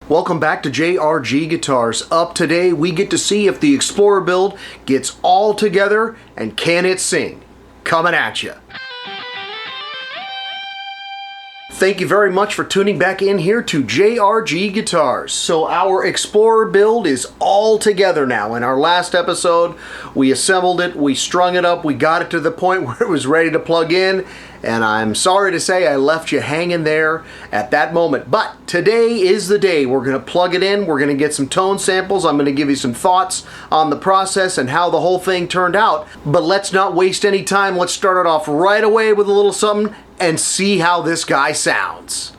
Welcome back to JRG Guitars. Up today, we get to see if the Explorer build gets all together and can it sing. Coming at you. Thank you very much for tuning back in here to JRG Guitars. So our Explorer build is all together now. In our last episode, we assembled it, we strung it up, we got it to the point where it was ready to plug in, and I'm sorry to say I left you hanging there at that moment. But today is the day. We're going to plug it in, we're going to get some tone samples, I'm going to give you some thoughts on the process and how the whole thing turned out. But let's not waste any time, let's start it off right away with a little something and see how this guy sounds.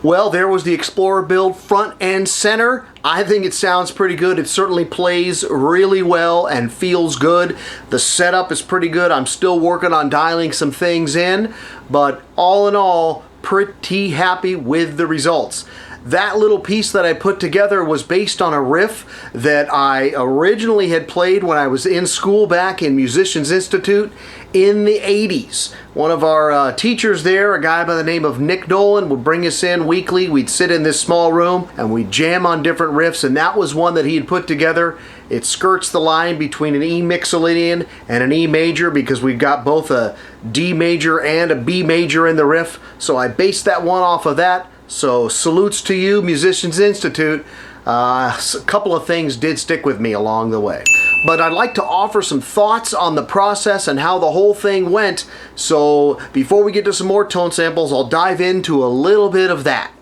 Well, there was the Explorer build front and center. I think it sounds pretty good. It certainly plays really well and feels good. The setup is pretty good. I'm still working on dialing some things in, but all in all, pretty happy with the results. That little piece that I put together was based on a riff that I originally had played when I was in school back in Musicians Institute in the 80s. One of our teachers there, a guy by the name of Nick Dolan, would bring us in weekly. We'd sit in this small room and we'd jam on different riffs, and that was one that he had put together. It skirts the line between an E mixolydian and an E major because we've got both a D major and a B major in the riff, so I based that one off of that. So salutes to you, Musicians Institute. A couple of things did stick with me along the way. But I'd like to offer some thoughts on the process and how the whole thing went. So before we get to some more tone samples, I'll dive into a little bit of that.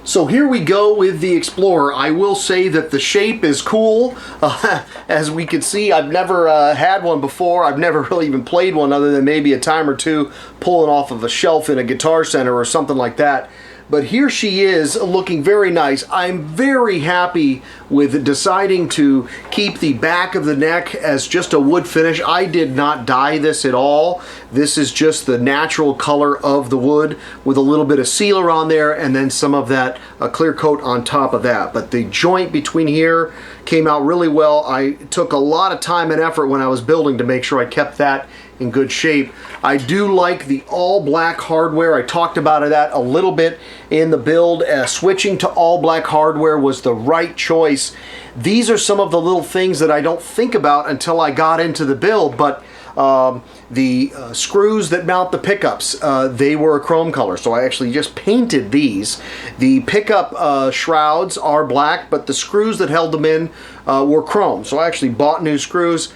So here we go with the Explorer. I will say that the shape is cool. As we can see, I've never had one before. I've never really even played one other than maybe a time or two pulling off of a shelf in a Guitar Center or something like that. But here she is looking very nice. I'm very happy with deciding to keep the back of the neck as just a wood finish. I did not dye this at all. This is just the natural color of the wood with a little bit of sealer on there and then some of that clear coat on top of that. But the joint between here came out really well. I took a lot of time and effort when I was building to make sure I kept that in good shape. I do like the all black hardware. I talked about that a little bit in the build. Switching to all black hardware was the right choice. These are some of the little things that I don't think about until I got into the build, but the screws that mount the pickups, they were a chrome color, so I actually just painted these. The pickup shrouds are black, but the screws that held them in were chrome, so I actually bought new screws.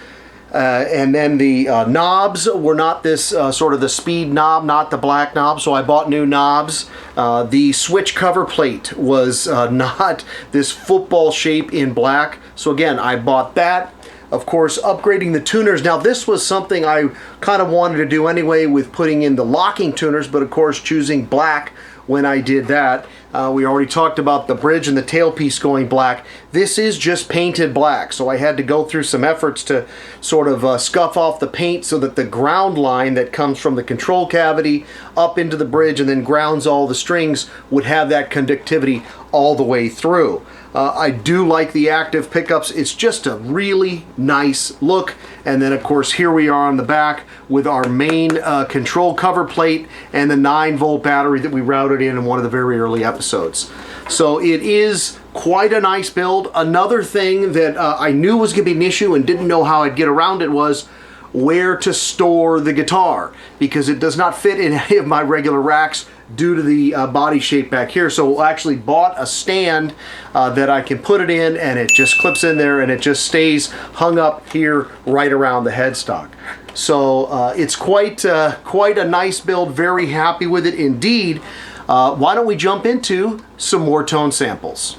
And then the knobs were not this sort of the speed knob, not the black knob, so I bought new knobs. The switch cover plate was not this football shape in black, so again, I bought that. Of course, upgrading the tuners. Now this was something I kind of wanted to do anyway with putting in the locking tuners, but of course choosing black when I did that. We already talked about the bridge and the tailpiece going black. This is just painted black, so I had to go through some efforts to sort of scuff off the paint so that the ground line that comes from the control cavity up into the bridge and then grounds all the strings would have that conductivity all the way through. I do like the active pickups. It's just a really nice look. And then of course here we are on the back with our main control cover plate and the 9-volt battery that we routed in one of the very early episodes. So it is quite a nice build. Another thing that I knew was going to be an issue and didn't know how I'd get around it was where to store the guitar, because it does not fit in any of my regular racks due to the body shape back here. So I actually bought a stand that I can put it in, and it just clips in there and it just stays hung up here right around the headstock. So it's quite a nice build. Very happy with it indeed. Why don't we jump into some more tone samples?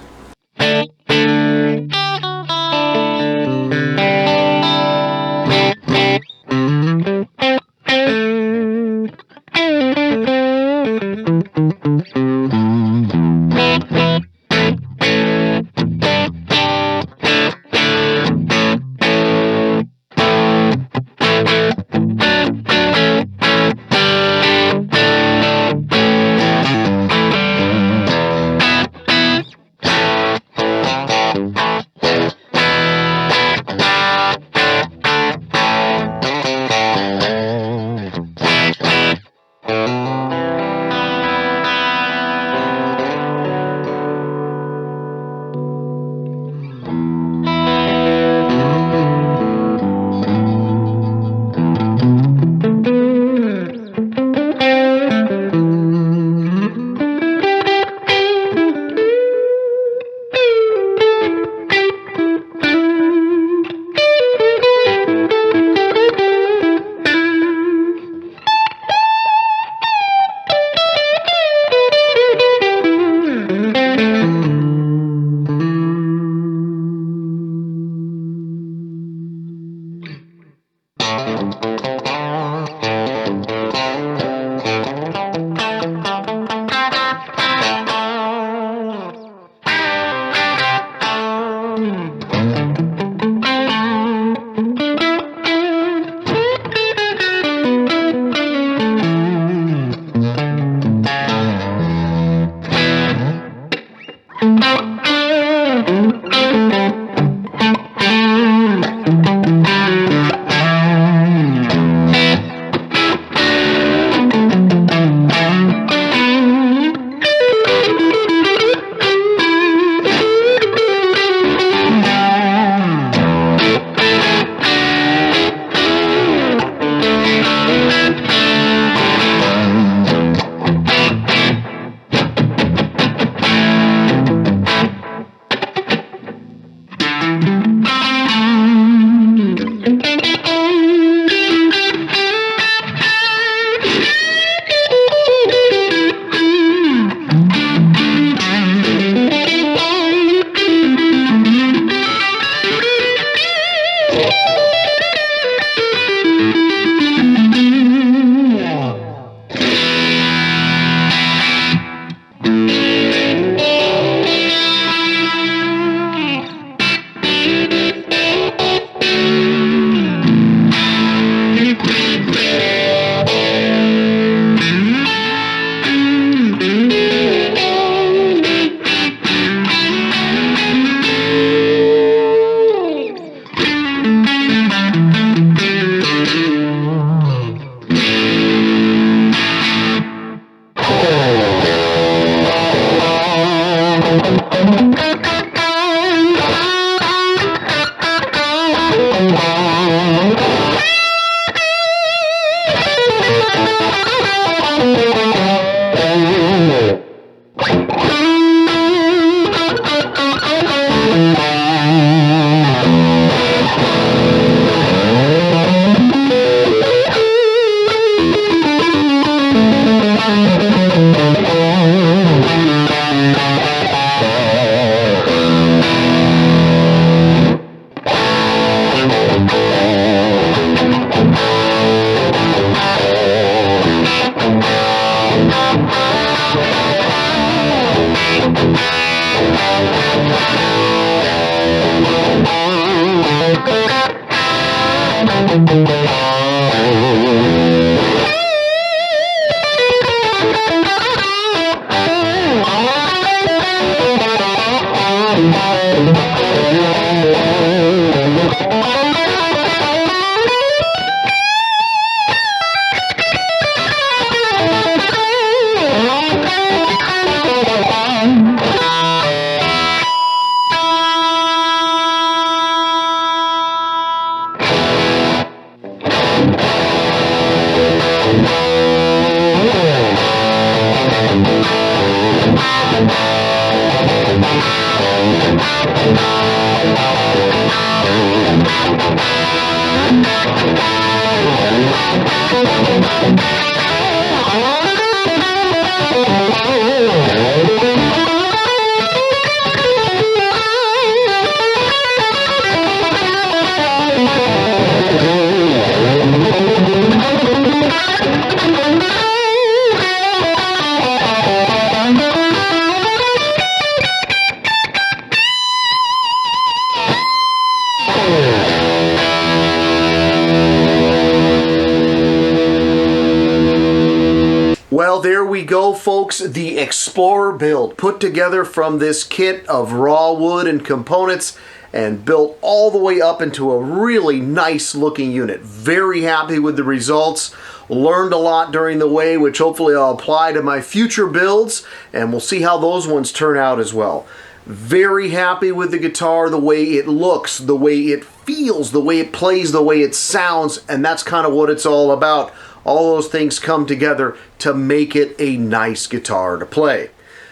Well, there we go, folks. The Explorer build put together from this kit of raw wood and components and built all the way up into a really nice looking unit. Very happy with the results. Learned a lot during the way, which hopefully I'll apply to my future builds, and we'll see how those ones turn out as well. Very happy with the guitar, the way it looks, the way it feels, the way it plays, the way it sounds, and that's kind of what it's all about. All those things come together to make it a nice guitar to play.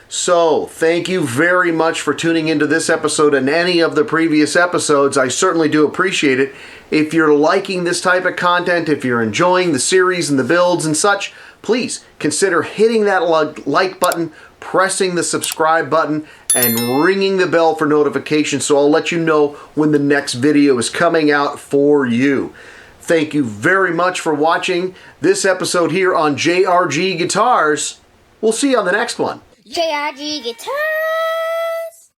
So, thank you very much for tuning into this episode and any of the previous episodes. I certainly do appreciate it. If you're liking this type of content, if you're enjoying the series and the builds and such, please consider hitting that like button, pressing the subscribe button, and ringing the bell for notifications so I'll let you know when the next video is coming out for you. Thank you very much for watching this episode here on JRG Guitars. We'll see you on the next one. JRG Guitars!